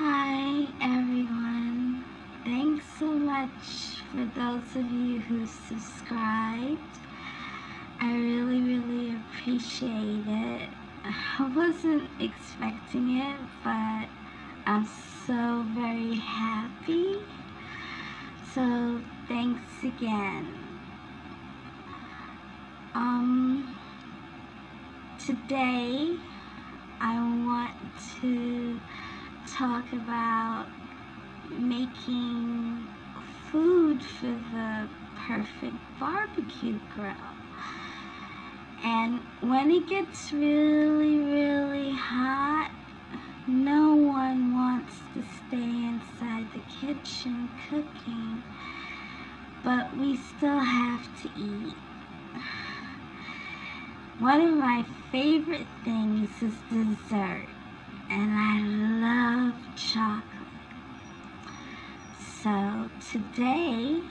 Hi everyone. Thanks so much for those of you who subscribed. I really appreciate it. I wasn't expecting it, but I'm so very happy. So thanks again. Today I want to talk about making food for the perfect barbecue grill. And when it gets really hot, no one wants to stay inside the kitchen cooking, but we still have to eat. One of my favorite things is dessert, and I love chocolate. So today,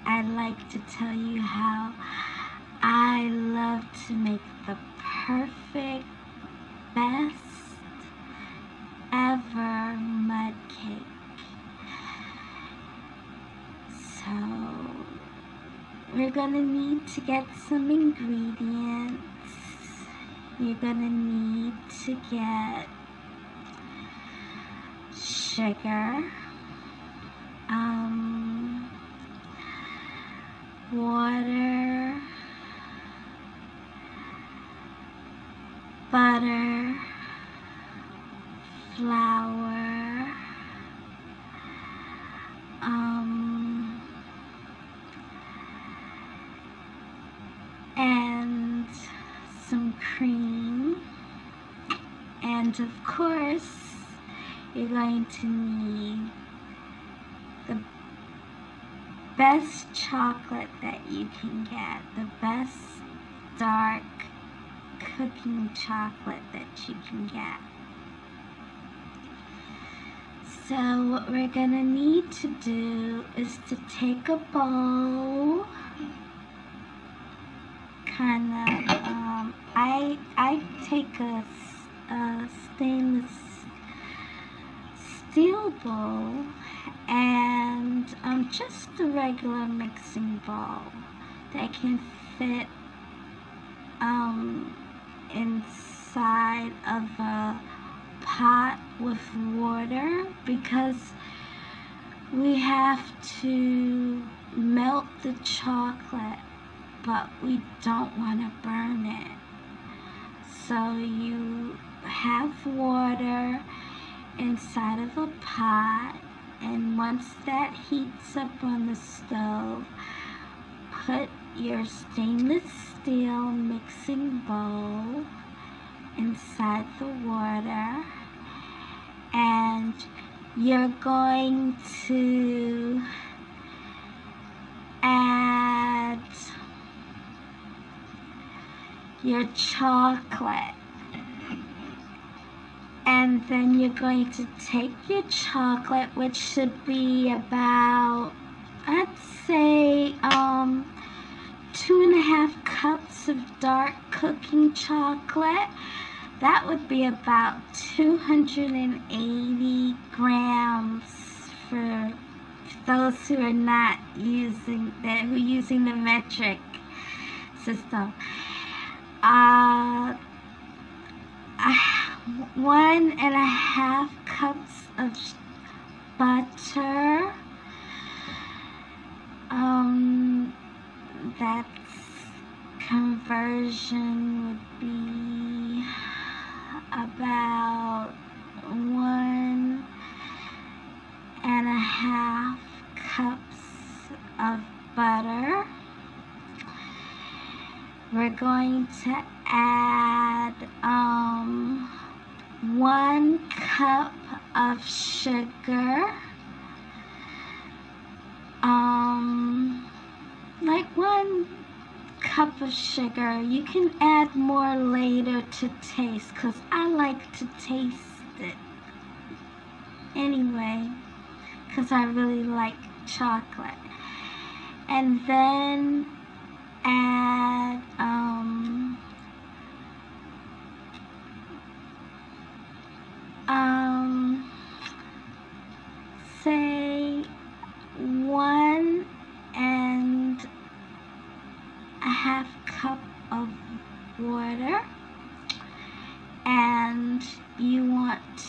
I'd like to tell you how I love to make the perfect, best ever mud cake. So we're gonna need to get some ingredients. You're gonna need to get sugar, water, butter, flour, and some cream, and of course you're going to need the best chocolate that you can get, the best dark cooking chocolate that you can get. So what we're gonna need to do is to take a bowl, I take a stainless steel bowl and just a regular mixing bowl that can fit inside of a pot with water, because we have to melt the chocolate, but we don't want to burn it. So you have water inside of a pot, and once that heats up on the stove, put your stainless steel mixing bowl inside the water, and you're going to add your chocolate, and then you're going to take your chocolate, which should be about, I'd say 2.5 cups of dark cooking chocolate. That would be about 280 grams for those who are not using that, who are using the metric system. 1.5 cups of butter. That's conversion would be about 1.5 cups of butter. We're going to add 1 cup of sugar, like 1 cup of sugar. You can add more later to taste, because I like to taste it anyway, because I really like chocolate. And then add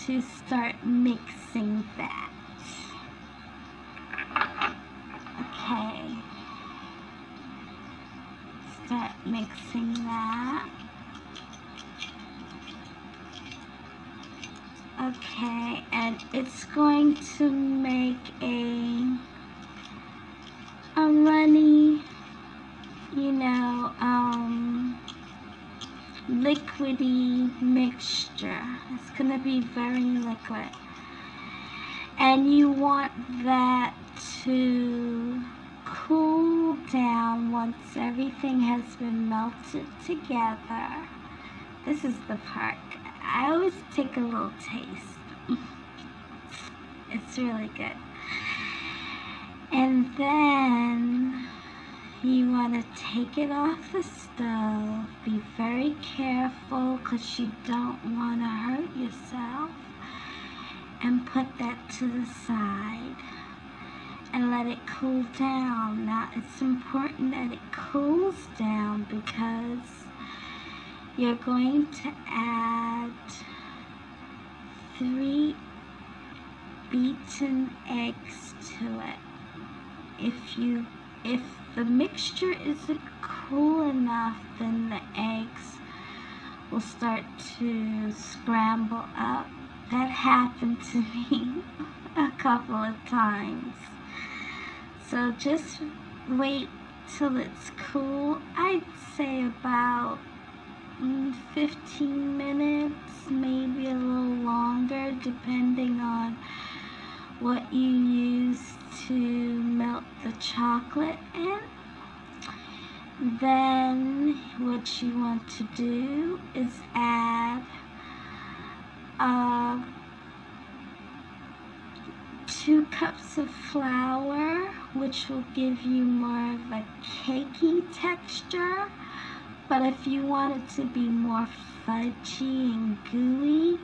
to start mixing that. Okay. Start mixing that. Okay, and it's going to make a runny, liquidy mixture. It's going to be very liquid. And you want that to cool down once everything has been melted together. This is the part. I always take a little taste. It's really good. And then you want to take it off the stove. Be very careful because you don't want to hurt yourself. And put that to the side and let it cool down. Now it's important that it cools down because you're going to add 3 beaten eggs to it. If the mixture isn't cool enough, then the eggs will start to scramble up. That happened to me a couple of times. So just wait till it's cool. I'd say about 15 minutes, maybe a little longer, depending on what you use to melt the chocolate in. Then what you want to do is add 2 cups of flour, which will give you more of a cakey texture. But if you want it to be more fudgy and gooey,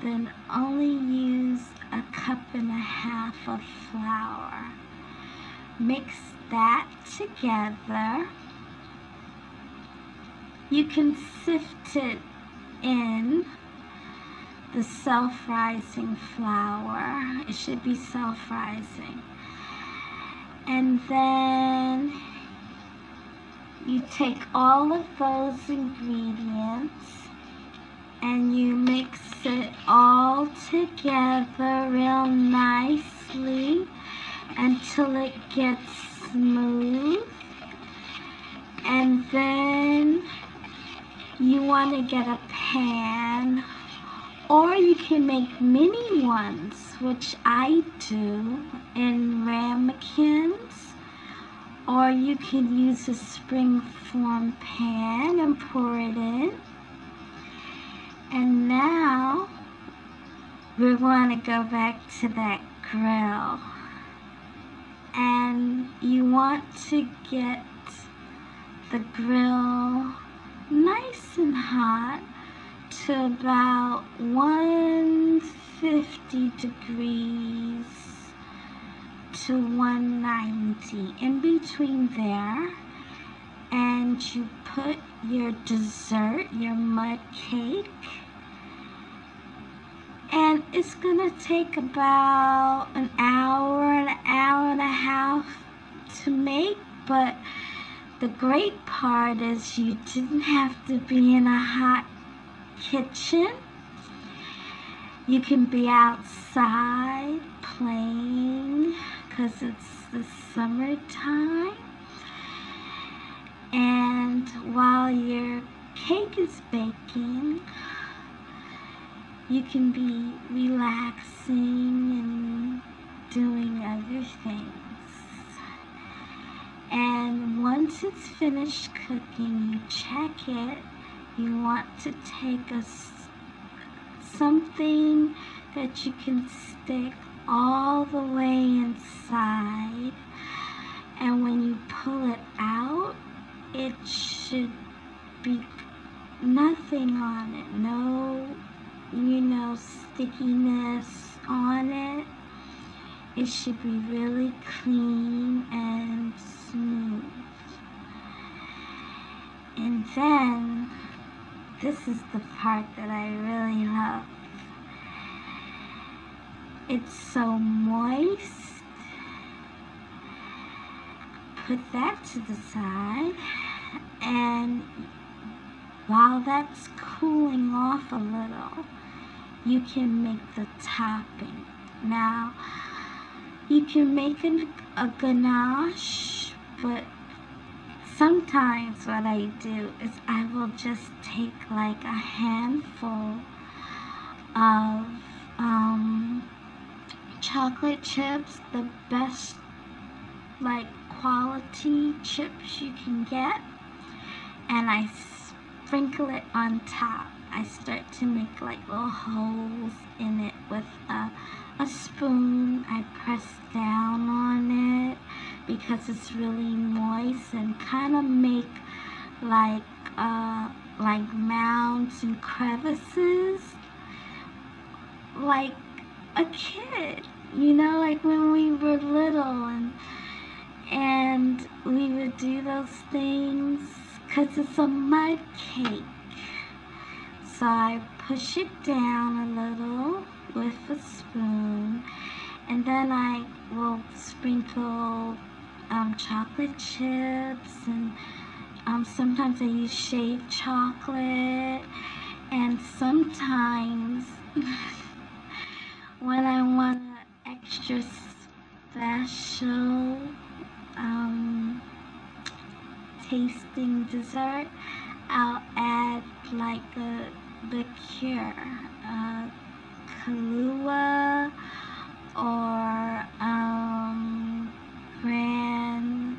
then only use 1.5 cups of flour. Mix that together. You can sift it in the self-rising flour. It should be self-rising. And then you take all of those ingredients and you mix it all together real nicely until it gets smooth. And then you want to get a pan, or you can make mini ones, which I do in ramekins, or you can use a springform pan and pour it in. And now we're going to go back to that grill, and you want to get the grill nice and hot to about 150 degrees to 190, in between there. And you put your dessert, your mud cake, and it's gonna take about an hour and a half to make. But the great part is you didn't have to be in a hot kitchen. You can be outside playing because it's the summertime. And while your cake is baking, you can be relaxing and doing other things. And once it's finished cooking, you check it. You want to take something that you can stick all the way inside. And when you pull it out, it should be nothing on it. No, stickiness on it. It should be really clean and smooth. And then, this is the part that I really love. It's so moist. Put that to the side, and while that's cooling off a little, you can make the topping. Now, you can make a ganache, but sometimes what I do is I will just take like a handful of chocolate chips, the best like quality chips you can get, and I sprinkle it on top. I start to make like little holes in it with a spoon. I press down on it because it's really moist, and kind of make like mounds and crevices like a kid, you know, like when we were little, and we would do those things because it's a mud cake. So I push it down a little with a spoon, and then I will sprinkle chocolate chips, and sometimes I use shaved chocolate, and sometimes when I want an extra special tasting dessert, I'll add like a liqueur, Kahlua, or Grand,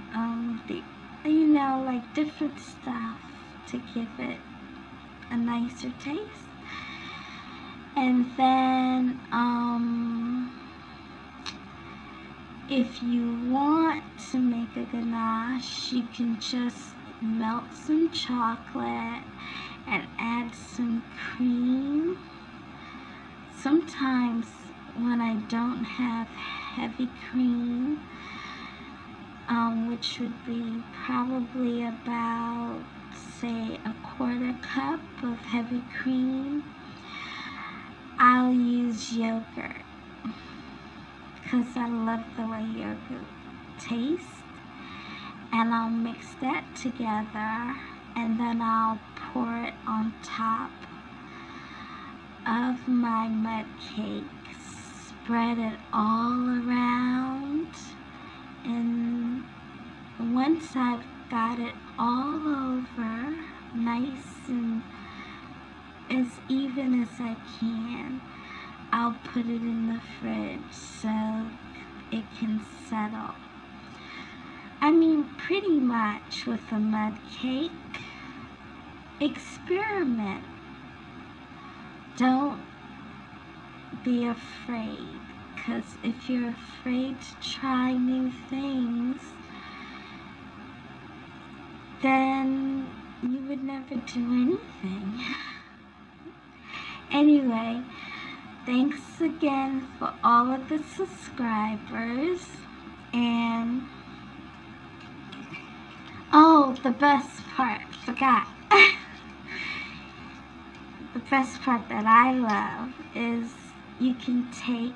you know, like different stuff to give it a nicer taste. And then if you want to make a ganache, you can just melt some chocolate and add some cream. Sometimes when I don't have heavy cream, which would be probably about, say, a quarter cup of heavy cream, I'll use yogurt because I love the way yogurt tastes, and I'll mix that together, and then I'll pour it on top of my mud cake, spread it all around, and once I've got it all over nice and as even as I can, I'll put it in the fridge so it can settle. I mean, pretty much with a mud cake, experiment. Don't be afraid, because if you're afraid to try new things, then you would never do anything. Anyway, thanks again for all of the subscribers, and oh, the best part, forgot. The best part that I love is you can take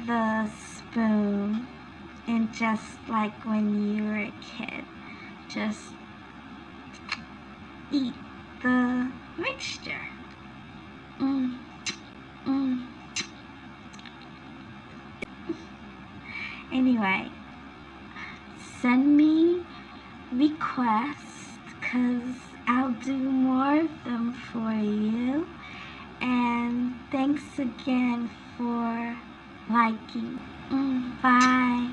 the spoon and just like when you were a kid, just eat the mixture. Anyway, send me requests, because I'll do more of them for you. And thanks again for liking. Bye.